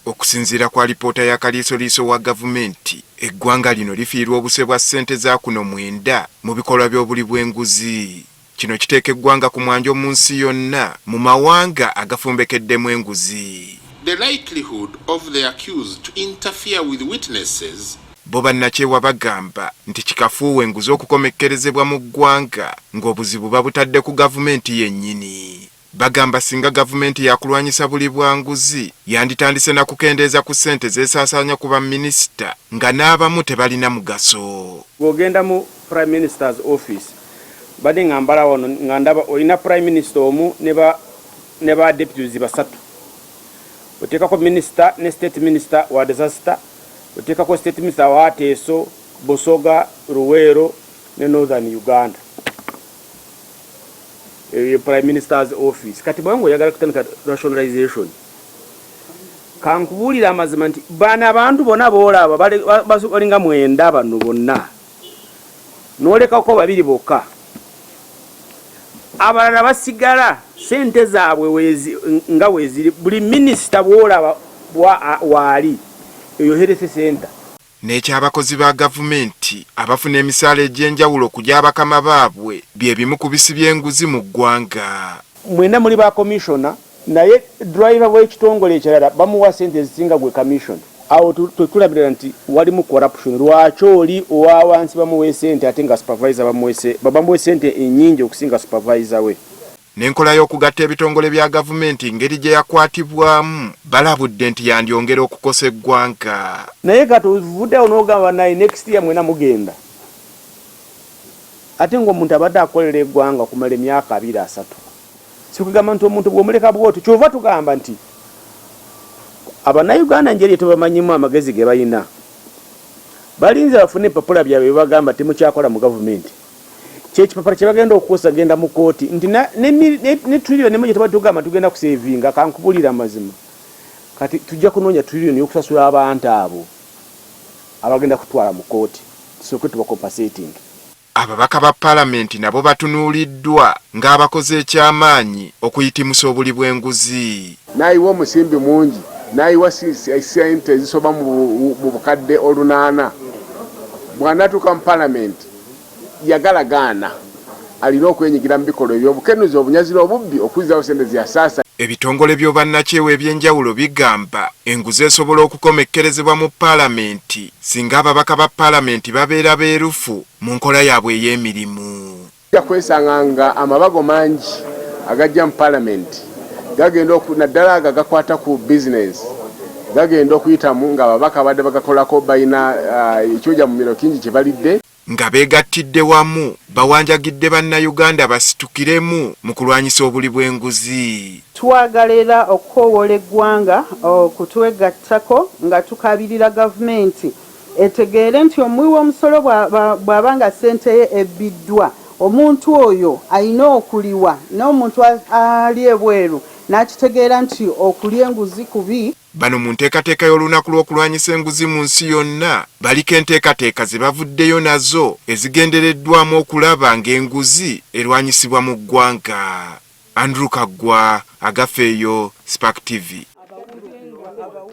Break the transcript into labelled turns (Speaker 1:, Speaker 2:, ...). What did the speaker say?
Speaker 1: Okusinziira kwa lipoota ya kaliisoliiso wa gavumenti, eggwanga lino lifiirwa obuse bwa ssente za kuno 9 mu bikolwa by'obuli bw'enguzi. Kino kiteeka eggwanga ku mwanjo mu nsi yonna mu mawanga agafumbekeddemu enguzi.
Speaker 2: The likelihood of the accused to interfere with witnesses
Speaker 1: bo bannakyewa bagamba nti kikafuuwa enguzi okukomekkerezebwa mu ggwanga ng'obuzibu babutadde ku gavumenti yennyini. Bagamba singa gavumenti yakulwanyisa buli bwanguzi yanditandise na kukendeeza ku ssente zeesaasaanya ku baminisita nga n'abamu tebalina mugaso.
Speaker 3: Bw'ogenda mu Prime Minister's office badde ngambala wano nga ndaba olina Prime Minister omu ne ba deputies basatu. Oteekako Minister ne State Minister wa disaster, oteekako State Minister wa Ateso, Bosoga, Ruwero ne Northern Uganda. Prime Minister's office. Kati bwangu yagala kutandika rationalization. Kankubulira amazima nti bana abantu bonna boolaba balinga 9 bano bonna. Nolekako 2 bokka. Abalala basigala sente zaabwe nga weziri buli minisita bwolaba waali eyo health center.
Speaker 1: N'ekyabakozi ba gavumenti abafuna emisaala egy'enjawulo okujja abakama baabwe bye bimu ku bisi by'enguzi mu ggwanga.
Speaker 3: Mwena muli ba commissioner naye driver w'ekitongole ekirala bamuwa sente ezisinga gwe commission. Awo tulabira nti walimu corruption. Lwaki oli owa wansi bamuwe sente ate nga supervisor bamuwe sente ennyingi okusinga supervisor we.
Speaker 1: N'enkola y'okugatta ebitongole bya gavumenti ngeri gye yakwatibwamu balabudde nti yandyongera okukosa eggwanga.
Speaker 3: Naye kati ovuddewo n'ogamba naye next year mwena mugenda. Ate ng'omuntu abadde akolera eggwanga okumala emyaka 2-3. Sikugamba nti omuntu bw'omuleka bw'otyo kyova tugamba nti Abannayuganda njeri tebamanyimu amagezi ge balina. Balinze bafune epapula byabwe bagamba temukyakola mu gavumenti. Kyekipapula kye bagenda okukosa genda mu kooti nti ne trillion emwe tebagamba tugenda kusevinga kankubulira amazima. Kati tujja kunoonya trillion y'okusasula abantu abo abagenda kutwala mu kooti. Sooke tubakompensating.
Speaker 1: Ababaka ba Parliament nabo batunuuliddwa ng'abakoze ekyamaanyi okuyitimusa obuli bw'enguzi.
Speaker 4: Nayiwa omusimbi mungi, nayiwa sente ezisoba mu bukadde 8. Bw'anatuuka mu Parliament yagalagaana alina okwenyigira mu bikolwa eby'obukenuzi obunyazira obubbi okuzzawo sente zyasaasa.
Speaker 1: Ebitongole by'obannakyewa eby'enjawulo bigamba enguzi esobola okukomekkerezebwa mu Parliament singa ababaka ba Parliament babeera beerufu mu nkola yaabwe ey'emirimu.
Speaker 4: Ojja kwesanga nga amabago mangi agajja mu Parliament gagenda naddala aga gakwata ku business gagenda okuyitamu nga ababaka badde bagakolako balina ekyoja mu miro kingi kye balidde. Nga beegattidde wamu bawanjagidde bannayuganda basitukiremu mu kulwanyisa obuli bw'enguzi.
Speaker 5: Twagalera okukoowola eggwanga okutwegattako nga tukabirira gavumenti etegeere nti omuwi w'omusolo bw'aba nga ssente ye ebbiddwa omuntu oyo alina okuliwa n'omuntu ali ebweru n'akitegeera nti okulya enguzi kubi.
Speaker 1: Bano mu nteekateeka y'olunaku lw'okulwanyisa enguzi mu nsi yonna baliko enteekateeka ze bavuddeyo nazo ezigendereddwamu okulaba ng'enguzi erwanyisibwa mu ggwanga. Andrew Kaggwa, Agafeeyo, Spark TV.